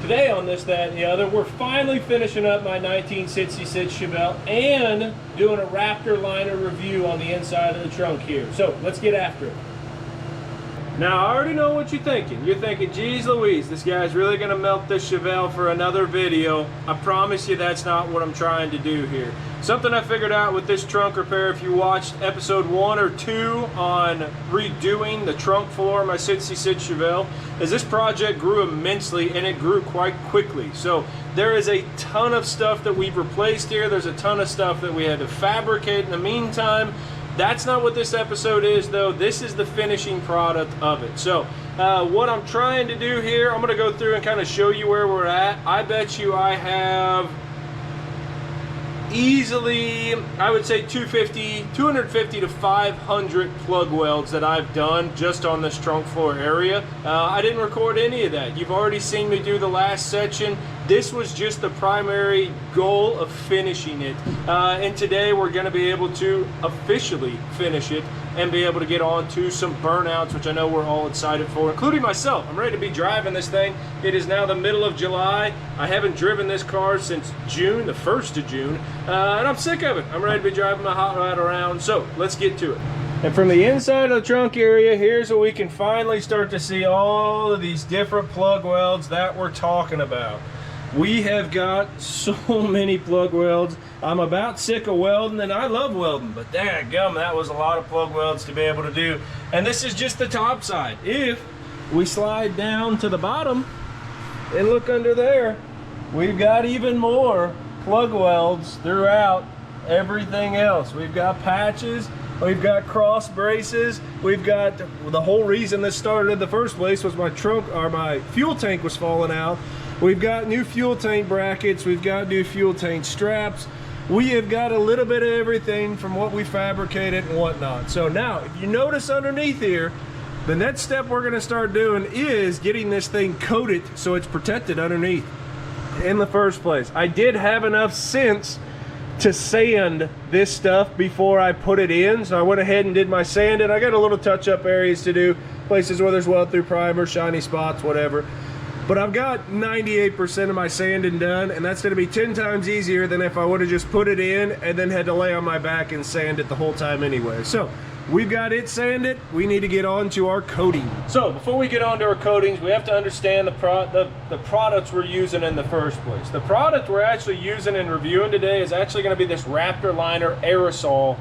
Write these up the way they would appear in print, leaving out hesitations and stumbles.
Today on This, That, and the Other, we're finally finishing up my 1966 Chevelle and doing a Raptor Liner review on the inside of the trunk here. So let's get after it. Now, I already know what you're thinking. You're thinking, geez Louise, this guy's really going to melt this Chevelle for another video. I promise you that's not what I'm trying to do here. Something I figured out with this trunk repair, if you watched episode 1 or 2 on redoing the trunk floor of my 66 Chevelle, is this project grew immensely and it grew quite quickly. So there is a ton of stuff that we've replaced here. There's a ton of stuff that we had to fabricate in the meantime. That's not what this episode is, though. This is the finishing product of it. So what I'm trying to do here, I'm going to go through and kind of show you where we're at. I bet you I have easily, I would say 250 to 500 plug welds that I've done just on this trunk floor area. I didn't record any of that. You've already seen me do the last section. This was just the primary goal of finishing it. And today we're going to be able to officially finish it and be able to get on to some burnouts, which I know we're all excited for, including myself. I'm ready to be driving this thing. It is now the middle of July. I haven't driven this car since June, the 1st of June, and I'm sick of it. I'm ready to be driving my hot rod around, so let's get to it. And from the inside of the trunk area, here's where we can finally start to see all of these different plug welds that we're talking about. We have got so many plug welds. I'm about sick of welding, and I love welding, but dadgum, that was a lot of plug welds to be able to do. And this is just the top side. If we slide down to the bottom and look under there, we've got even more plug welds throughout everything else. We've got patches, we've got cross braces, we've got, the whole reason this started in the first place was my trunk, or my fuel tank was falling out. We've got new fuel tank brackets, we've got new fuel tank straps. We have got a little bit of everything from what we fabricated and whatnot. So now, if you notice underneath here, the next step we're gonna start doing is getting this thing coated so it's protected underneath in the first place. I did have enough sense to sand this stuff before I put it in, so I went ahead and did my sanding. I got a little touch-up areas to do, places where there's weld-through primer, shiny spots, whatever. But I've got 98% of my sanding done, and that's gonna be 10 times easier than if I would've just put it in and then had to lay on my back and sand it the whole time anyway. So we've got it sanded, we need to get on to our coating. So before we get on to our coatings, we have to understand the products we're using in the first place. The product we're actually using and reviewing today is actually gonna be this Raptor Liner aerosol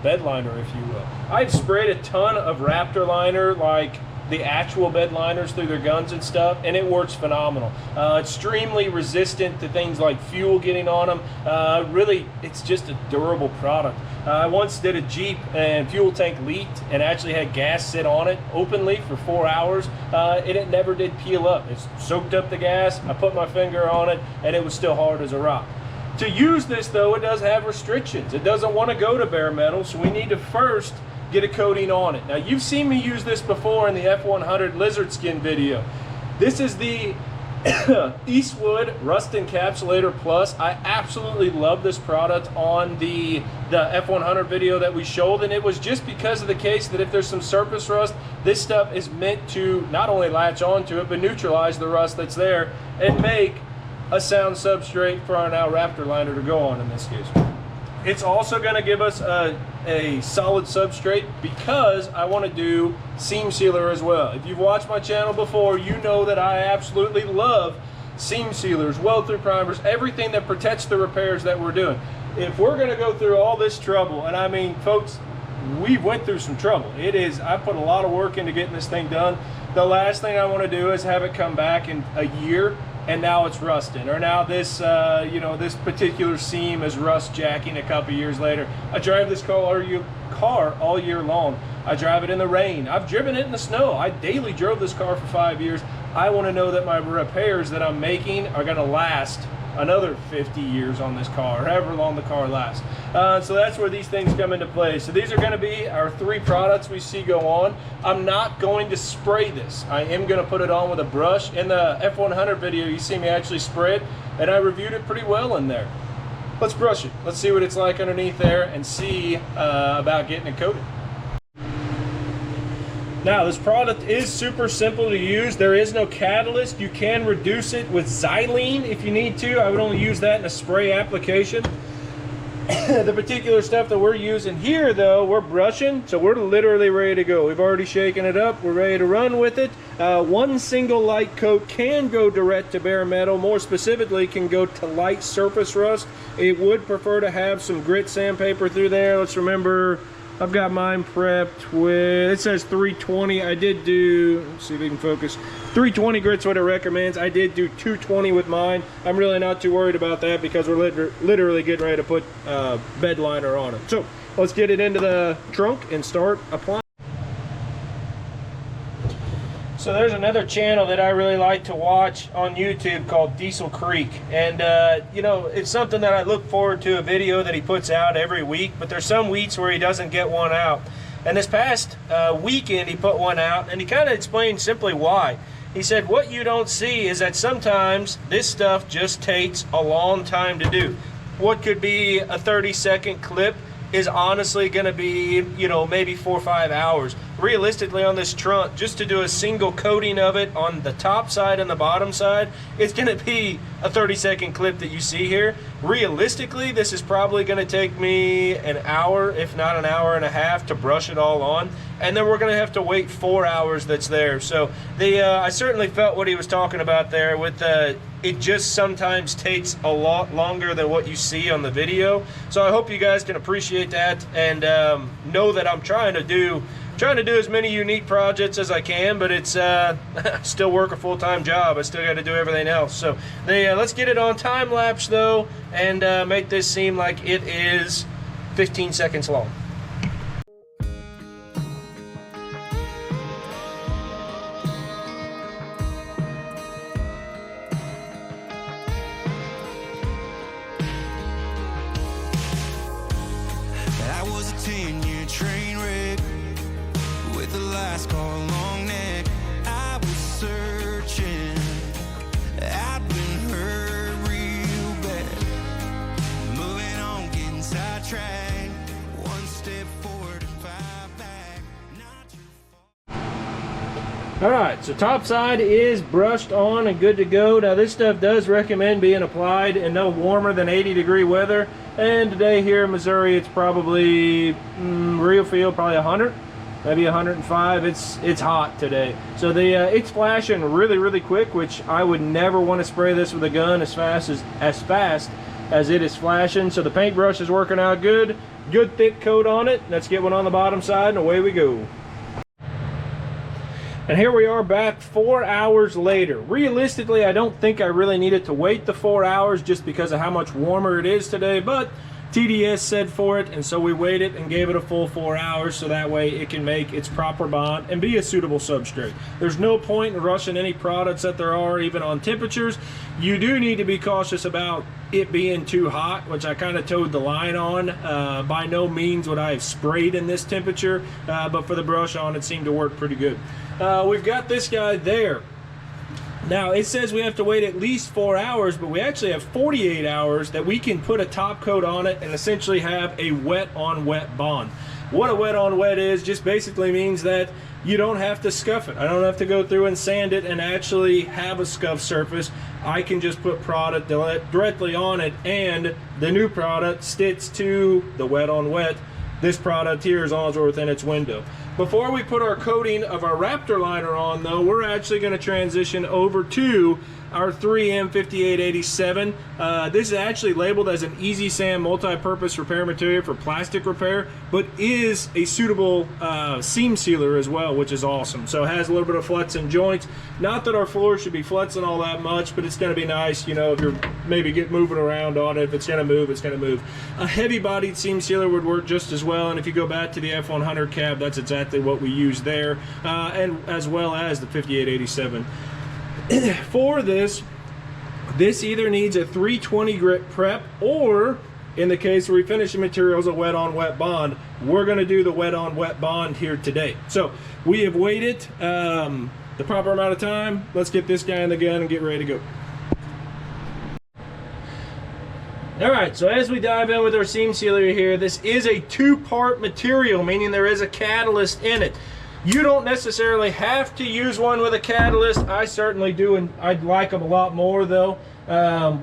bed liner, if you will. I've sprayed a ton of Raptor Liner, like the actual bed liners, through their guns and stuff, and it works phenomenal. Extremely resistant to things like fuel getting on them. Really, it's just a durable product. I once did a Jeep and fuel tank leaked and actually had gas sit on it openly for 4 hours, and it never did peel up. It soaked up the gas, I put my finger on it, and it was still hard as a rock. To use this though, it does have restrictions. It doesn't want to go to bare metal, so we need to first get a coating on it. Now, you've seen me use this before in the F100 lizard skin video. This is the Eastwood Rust Encapsulator Plus. I absolutely love this product on the F100 video that we showed, and it was just because of the case that if there's some surface rust, this stuff is meant to not only latch onto it, but neutralize the rust that's there and make a sound substrate for our now Raptor Liner to go on in this case. It's also going to give us a solid substrate because I want to do seam sealer as well. If you've watched my channel before, you know that I absolutely love seam sealers, weld-through primers, everything that protects the repairs that we're doing. If we're going to go through all this trouble, and I mean, folks, we went through some trouble. I put a lot of work into getting this thing done. The last thing I want to do is have it come back in a year and now it's rusting, or now this this particular seam is rust jacking a couple years later. I drive this car all year long. I drive it in the rain. I've driven it in the snow. I daily drove this car for 5 years. I want to know that my repairs that I'm making are going to last another 50 years on this car, or however long the car lasts. So that's where these things come into play. So these are going to be our 3 products we see go on. I'm not going to spray this. I am going to put it on with a brush. In the F100 video, you see me actually spray it, and I reviewed it pretty well in there. Let's brush it. Let's see what it's like underneath there and see about getting it coated. Now, this product is super simple to use. There is no catalyst. You can reduce it with xylene if you need to. I would only use that in a spray application. The particular stuff that we're using here, though, we're brushing, so we're literally ready to go. We've already shaken it up. We're ready to run with it. One single light coat can go direct to bare metal. More specifically, can go to light surface rust. It would prefer to have some grit sandpaper through there. Let's remember, I've got mine prepped with, it says 320. I did do, let's see if we can focus. 320 grit's what it recommends. I did do 220 with mine. I'm really not too worried about that because we're literally getting ready to put bed liner on it. So let's get it into the trunk and start applying. So there's another channel that I really like to watch on YouTube called Diesel Creek, and you know, it's something that I look forward to, a video that he puts out every week, but there's some weeks where he doesn't get one out. And this past weekend he put one out, and he kind of explained simply why. He said what you don't see is that sometimes this stuff just takes a long time to do. What could be a 30-second clip is honestly going to be, you know, maybe 4 or 5 hours. Realistically, on this trunk, just to do a single coating of it on the top side and the bottom side, it's going to be a 30-second clip that you see here. Realistically, this is probably going to take me an hour, if not an hour and a half, to brush it all on, and then we're going to have to wait 4 hours that's there. So I certainly felt what he was talking about there with it just sometimes takes a lot longer than what you see on the video. So I hope you guys can appreciate that and know that I'm trying to do as many unique projects as I can, but it's still work a full-time job. I still got to do everything else. So let's get it on time lapse though, and make this seem like it is 15 seconds long. I was a 10-year train wreck with a last call long neck. I was searching, I'd been hurt real bad. Moving on, getting sidetracked. One step forward and 5 back. Not your fault. Alright, so top side is brushed on and good to go. Now this stuff does recommend being applied in no warmer than 80-degree weather. And today here in Missouri, it's probably real feel probably 100, maybe 105. It's hot today, so it's flashing really quick, which I would never want to spray this with a gun as fast as it is flashing. So the paintbrush is working out good thick coat on it. Let's get one on the bottom side and away we go. And here we are back 4 hours later. Realistically, I don't think I really needed to wait the 4 hours just because of how much warmer it is today, but TDS said for it, and so we waited and gave it a full 4 hours so that way it can make its proper bond and be a suitable substrate. There's no point in rushing any products that there are, even on temperatures. You do need to be cautious about it being too hot, which I kind of towed the line on. By no means would I have sprayed in this temperature, but for the brush on, it seemed to work pretty good. We've got this guy there. Now it says we have to wait at least 4 hours, but we actually have 48 hours that we can put a top coat on it and essentially have a wet on wet bond. What a wet on wet is just basically means that you don't have to scuff it. I don't have to go through and sand it and actually have a scuff surface. I can just put product directly on it, and the new product sticks to the wet on wet. This product here, as long as we're within its window. Before we put our coating of our Raptor liner on though, we're actually going to transition over to our 3M 5887. This is actually labeled as an Easy Sand multi-purpose repair material for plastic repair, but is a suitable seam sealer as well, which is awesome. So it has a little bit of flex in joints. Not that our floor should be flexing all that much, but it's going to be nice, you know, if you're maybe moving around on it. If it's going to move, it's going to move. A heavy-bodied seam sealer would work just as well, and if you go back to the F100 cab, that's exactly what we use there, and as well as the 5887. For this either needs a 320 grit prep, or in the case where we finish the materials, a wet on wet bond. We're going to do the wet on wet bond here today. So we have waited the proper amount of time. Let's get this guy in the gun and get ready to go. Alright, so as we dive in with our seam sealer here, this is a two-part material, meaning there is a catalyst in it. You don't necessarily have to use one with a catalyst. I certainly do, and I'd like them a lot more though.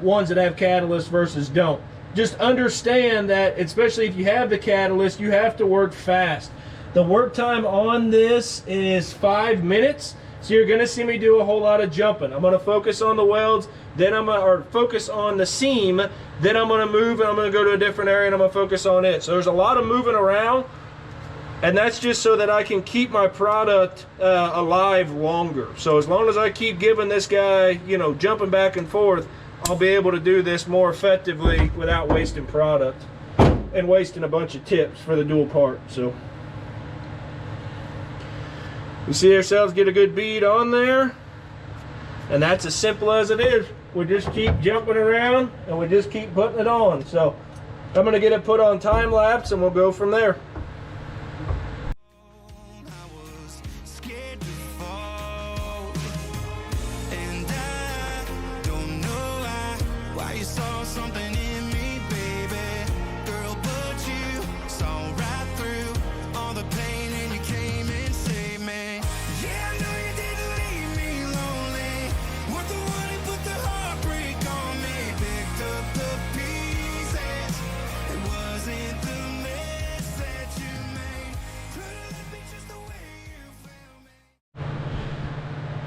Ones that have catalyst versus don't. Just understand that, especially if you have the catalyst, you have to work fast. The work time on this is 5 minutes, so you're going to see me do a whole lot of jumping. I'm going to focus on the welds, then I'm going to focus on the seam, then I'm going to move and I'm going to go to a different area and I'm going to focus on it. So there's a lot of moving around, and that's just so that I can keep my product alive longer. So as long as I keep giving this guy, you know, jumping back and forth, I'll be able to do this more effectively without wasting product and wasting a bunch of tips for the dual part. So we see ourselves get a good bead on there, and that's as simple as it is. We just keep jumping around and we just keep putting it on. So I'm going to get it put on time lapse and we'll go from there.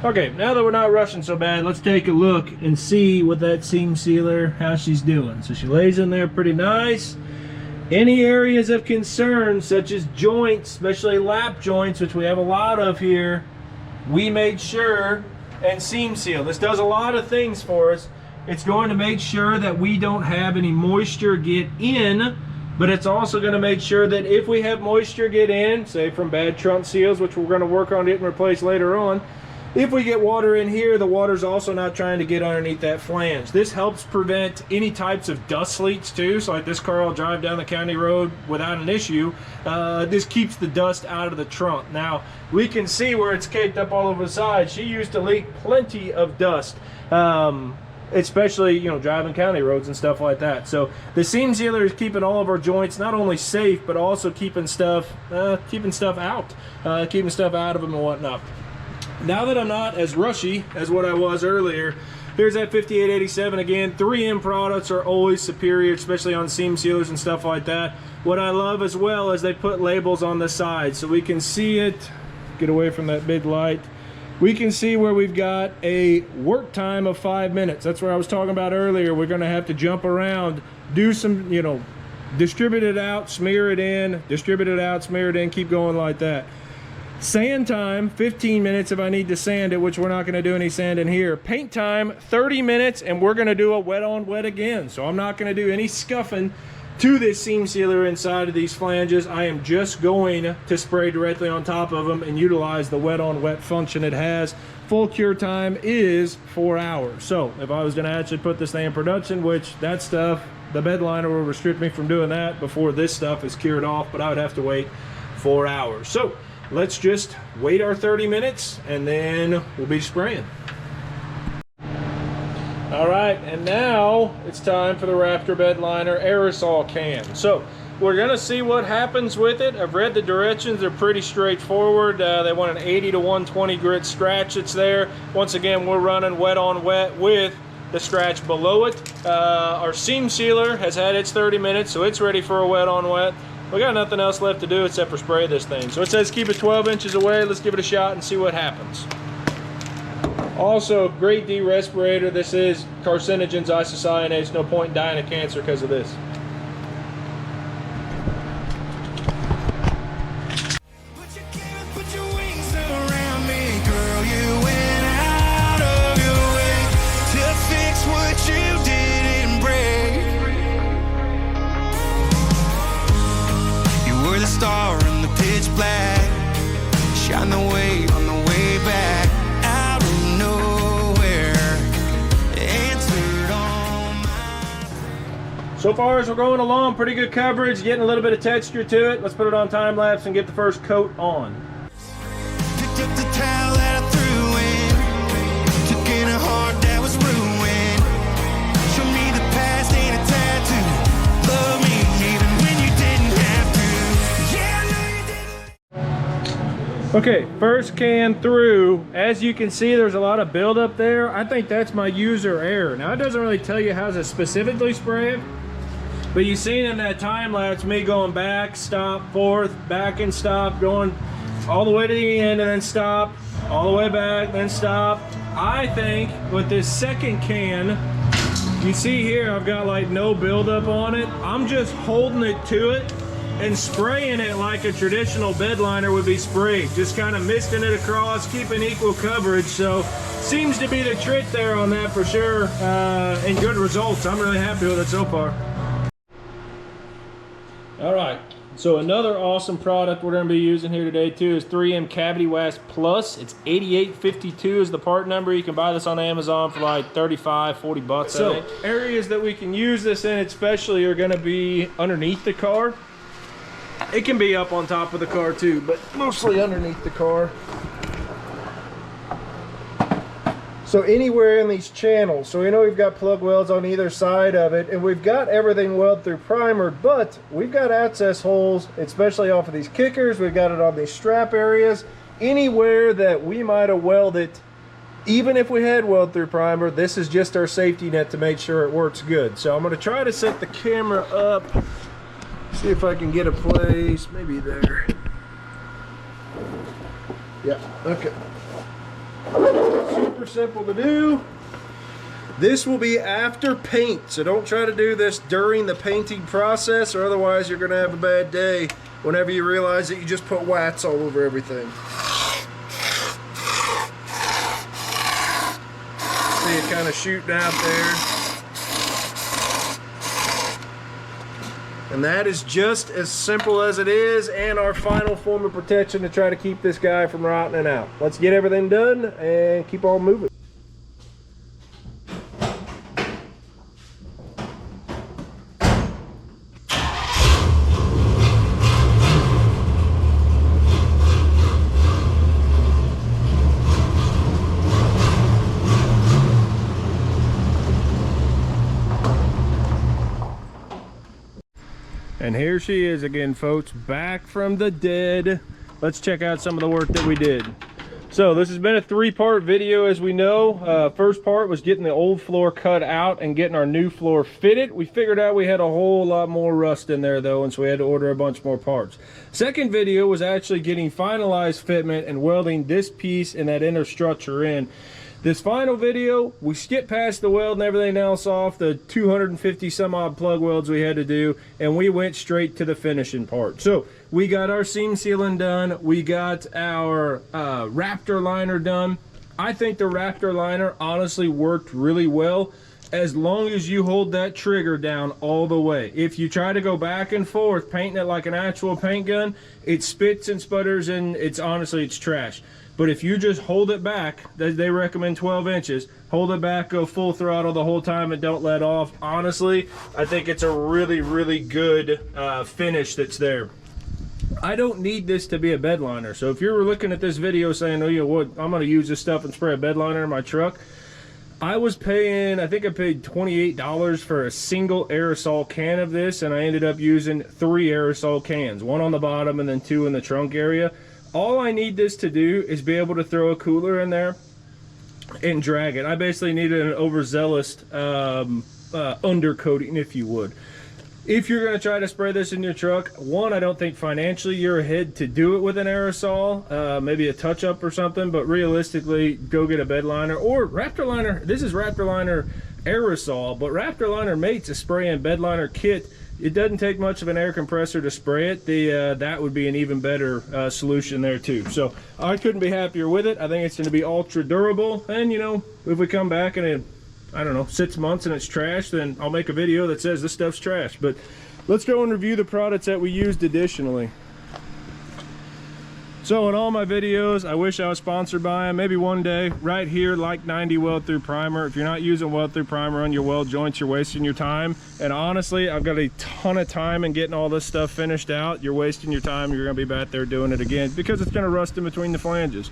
Okay, now that we're not rushing so bad, let's take a look and see what that seam sealer, how she's doing. So she lays in there pretty nice. Any areas of concern, such as joints, especially lap joints, which we have a lot of here, we made sure and seam seal. This does a lot of things for us. It's going to make sure that we don't have any moisture get in, but it's also going to make sure that if we have moisture get in, say from bad trunk seals, which we're going to work on getting replaced later on, if we get water in here, the water's also not trying to get underneath that flange. This helps prevent any types of dust leaks too. So like this car will drive down the county road without an issue. This keeps the dust out of the trunk. Now, we can see where it's caked up all over the side. She used to leak plenty of dust, especially, you know, driving county roads and stuff like that. So the seam sealer is keeping all of our joints not only safe, but also keeping stuff out, keeping stuff out of them and whatnot. Now that I'm not as rushy as what I was earlier, here's that 5887 again. 3M products are always superior, especially on seam sealers and stuff like that. What I love as well is they put labels on the side so we can see it. Get away from that big light. We can see where we've got a work time of 5 minutes. That's where I was talking about earlier. We're gonna have to jump around, do some, you know, distribute it out, smear it in, distribute it out, smear it in, keep going like that. Sand time, 15 minutes if I need to sand it, which we're not going to do any sanding here. Paint time, 30 minutes, and we're going to do a wet on wet again. So I'm not going to do any scuffing to this seam sealer inside of these flanges. I am just going to spray directly on top of them and utilize the wet on wet function it has. Full cure time is 4 hours. So if I was going to actually put this thing in production, which that stuff, the bed liner will restrict me from doing that before this stuff is cured off, but I would have to wait 4 hours. So let's just wait our 30 minutes and then we'll be spraying. All right, and now it's time for the Raptor Bed Liner aerosol can. So we're gonna see what happens with it. I've read the directions, they're pretty straightforward. They want an 80 to 120 grit scratch that's there. Once again, we're running wet on wet with the scratch below it. Our seam sealer has had its 30 minutes, so it's ready for a wet on wet. We got nothing else left to do except for spray this thing. So it says keep it 12 inches away. Let's give it a shot and see what happens. Also, great de-respirator. This is carcinogens, isocyanates. No point in dying of cancer because of this. Star in the pitch black, shine the way on the way back, out of nowhere, answered all my... So far as we're going along, pretty good coverage, getting a little bit of texture to it. Let's put it on time lapse and get the first coat on. Picked up the towel that I threw in, took in a heart that was ruined, show me the past ain't a tattoo, love me even when you didn't have to. Okay, first can through. As you can see, there's a lot of buildup there. I think that's my user error. Now, it doesn't really tell you how to specifically spray it, but you seen in that time lapse me going back, stop, forth, back and stop, going all the way to the end and then stop, all the way back, then stop. I think with this second can, you see here, I've got like no buildup on it. I'm just holding it to it and spraying it like a traditional bed liner would be sprayed. Just kind of misting it across, keeping equal coverage. So seems to be the trick there on that for sure, and good results. I'm really happy with it so far. All right, so another awesome product we're gonna be using here today too is 3M Cavity Wax Plus. It's 8852 is the part number. You can buy this on Amazon for like 35, 40 bucks. So areas that we can use this in especially are gonna be underneath the car. It can be up on top of the car too, but mostly underneath the car. So anywhere in these channels. So we know we've got plug welds on either side of it, and we've got everything weld through primered, but we've got access holes, especially off of these kickers. We've got it on these strap areas. Anywhere that we might have welded, even if we had weld through primer, this is just our safety net to make sure it works good. So I'm gonna try to set the camera up, see if I can get a place, maybe there. Yeah, okay. Super simple to do. This will be after paint, so don't try to do this during the painting process, or otherwise you're gonna have a bad day whenever you realize that you just put wax all over everything. See it kind of shooting out there. And that is just as simple as it is, and our final form of protection to try to keep this guy from rotting out. Let's get everything done and keep on moving. And here she is again, folks, back from the dead. Let's check out some of the work that we did. So this has been a three-part video, as we know. First part was getting the old floor cut out and getting our new floor fitted. We figured out we had a whole lot more rust in there though, and so we had to order a bunch more parts. Second video was actually getting finalized fitment and welding this piece and that inner structure in. This final video, we skipped past the weld and everything else off, the 250 some odd plug welds we had to do, and we went straight to the finishing part. So we got our seam sealing done, we got our Raptor Liner done. I think the Raptor Liner honestly worked really well, as long as you hold that trigger down all the way. If you try to go back and forth painting it like an actual paint gun, it spits and sputters, and it's trash. But if you just hold it back, they recommend 12 inches, hold it back, go full throttle the whole time and don't let off. Honestly, I think it's a really, really good finish that's there. I don't need this to be a bed liner. So if you're looking at this video saying, oh, you know what, I'm gonna use this stuff and spray a bed liner in my truck, I was paying, I think I paid $28 for a single aerosol can of this, and I ended up using 3 aerosol cans, 1 on the bottom and then 2 in the trunk area. All I need this to do is be able to throw a cooler in there and drag it. I basically needed an overzealous undercoating, if you would. If you're going to try to spray this in your truck, one, I don't think financially you're ahead to do it with an aerosol, maybe a touch-up or something, but realistically, go get a bed liner or Raptor Liner. This is Raptor Liner aerosol, but Raptor Liner Mate's a spray and bed liner kit. It doesn't take much of an air compressor to spray it. That would be an even better solution there too. So I couldn't be happier with it. I think it's going to be ultra durable, and you know, if we come back in I don't know, 6 months and it's trash, then I'll make a video that says this stuff's trash. But let's go and review the products that we used additionally. So in all my videos, I wish I was sponsored by them. Maybe one day. Right here, like 90 weld through primer. If you're not using weld through primer on your weld joints, you're wasting your time. And honestly, I've got a ton of time in getting all this stuff finished out. You're wasting your time. You're gonna be back there doing it again because it's gonna rust in between the flanges.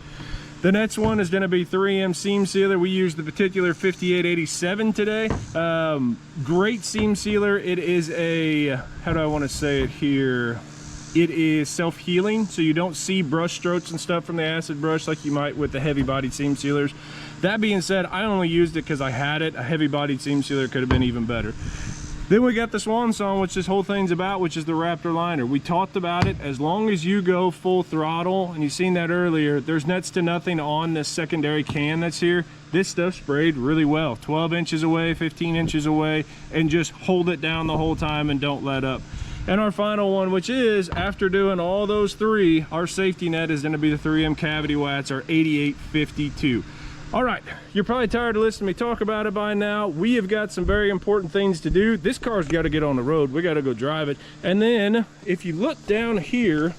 The next one is going to be 3M seam sealer. We used the particular 5887 today. Great seam sealer. It is a, how do I want to say it here? It is self-healing, so you don't see brush strokes and stuff from the acid brush like you might with the heavy-bodied seam sealers. That being said, I only used it because I had it. A heavy-bodied seam sealer could have been even better. Then we got the swan song, which this whole thing's about, which is the Raptor Liner. We talked about it. As long as you go full throttle, and you've seen that earlier, there's next to nothing on this secondary can that's here. This stuff sprayed really well. 12 inches away, 15 inches away, and just hold it down the whole time and don't let up. And our final one, which is, after doing all those three, our safety net is gonna be the 3M Cavity Watts, our 8852. All right, you're probably tired of listening to me talk about it by now. We have got some very important things to do. This car's got to get on the road. We got to go drive it. And then if you look down here,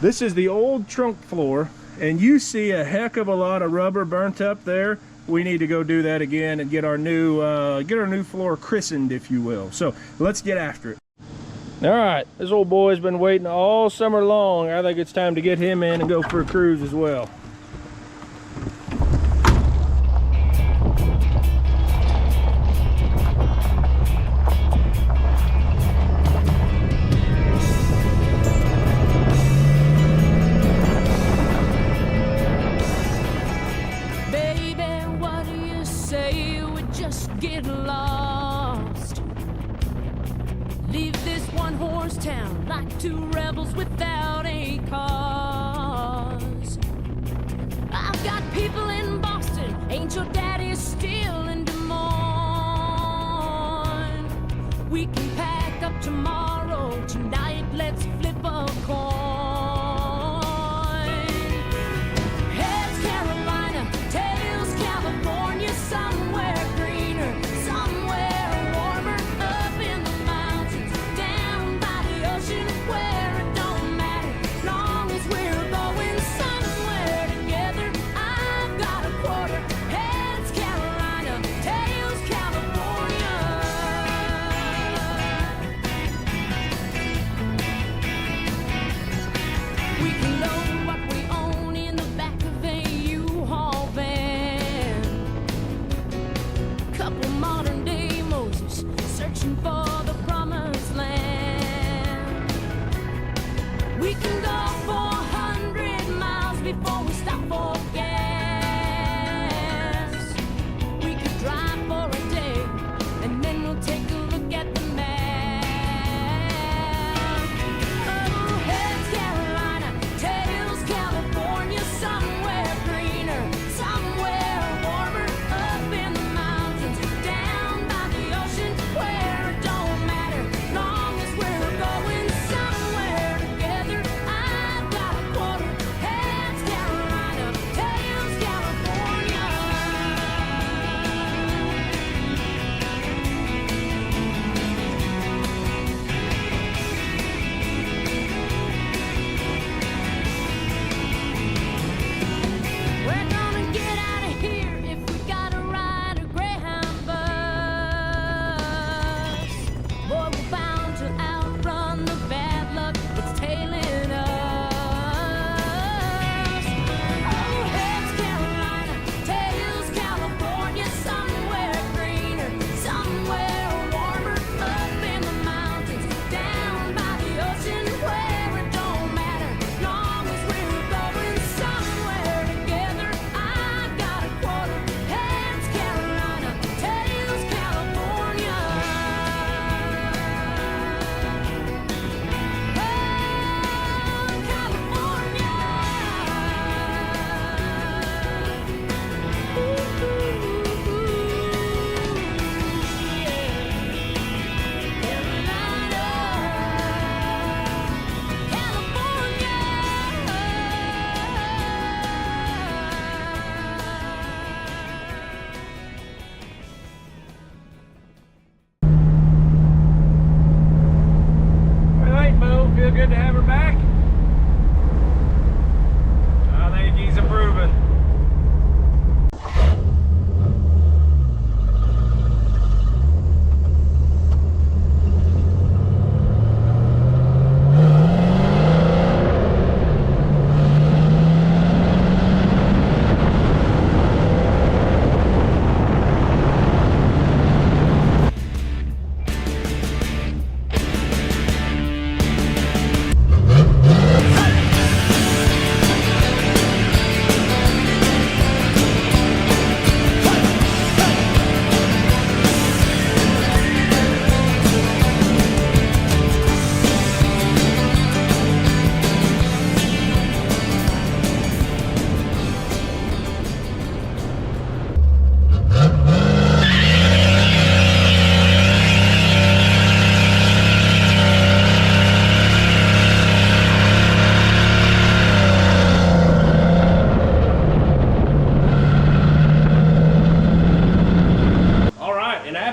this is the old trunk floor, and you see a heck of a lot of rubber burnt up there. We need to go do that again and get our new floor christened, if you will. So let's get after it. All right, this old boy's been waiting all summer long. I think it's time to get him in and go for a cruise as well. Get lost. Leave this one-horse town like two rebels without a cause. I've got people in Boston, ain't your daddy still in Des Moines? We can pack up tomorrow, tonight let's flip a coin. Heads Carolina, tails California, somewhere for the promised land. We can go 400 miles before we stop for gas. We could drive for a day and then we'll take a look at the map. Oh, heads Carolina, tails California, somewhere greener, somewhere warmer, up in the mountains, down by the ocean, where it don't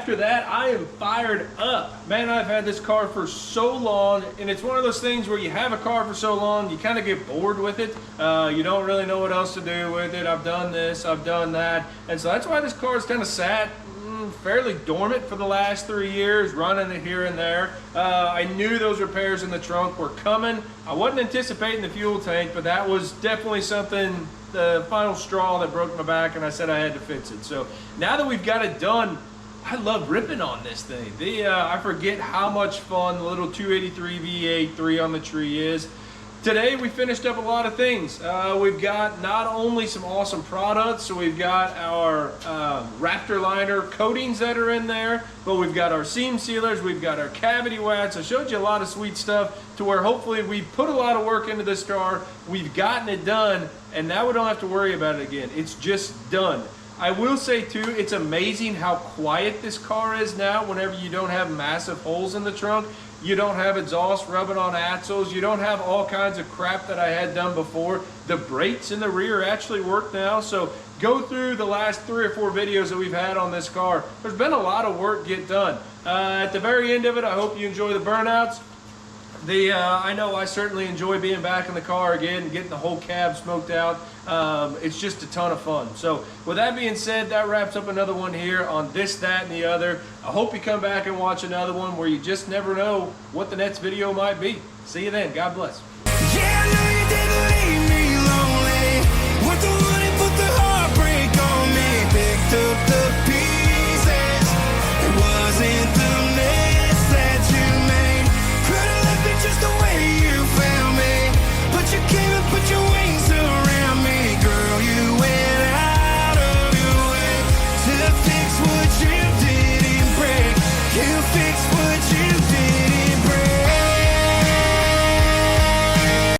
after that, I am fired up. Man, I've had this car for so long, and it's one of those things where you have a car for so long, you kind of get bored with it. You don't really know what else to do with it. I've done this, I've done that, and so that's why this car is kind of sat fairly dormant for the last 3 years, running it here and there. I knew those repairs in the trunk were coming. I wasn't anticipating the fuel tank, but that was definitely something, the final straw that broke my back, and I said I had to fix it. So now that we've got it done, I love ripping on this thing. I forget how much fun the little 283 V8 3 on the tree is. Today we finished up a lot of things. We've got not only some awesome products, so we've got our Raptor Liner coatings that are in there, but we've got our seam sealers, we've got our cavity wax. I showed you a lot of sweet stuff to where hopefully we put a lot of work into this car, we've gotten it done, and now we don't have to worry about it again. It's just done. I will say too, it's amazing how quiet this car is now whenever you don't have massive holes in the trunk. You don't have exhaust rubbing on axles. You don't have all kinds of crap that I had done before. The brakes in the rear actually work now. So go through the last 3 or 4 videos that we've had on this car. There's been a lot of work get done. At the very end of it, I hope you enjoy the burnouts. I know I certainly enjoy being back in the car again and getting the whole cab smoked out. It's just a ton of fun. So with that being said, that wraps up another one here on This, That, and the Other. I hope you come back and watch another one where you just never know what the next video might be. See you then. God bless. Yeah, I know you didn't leave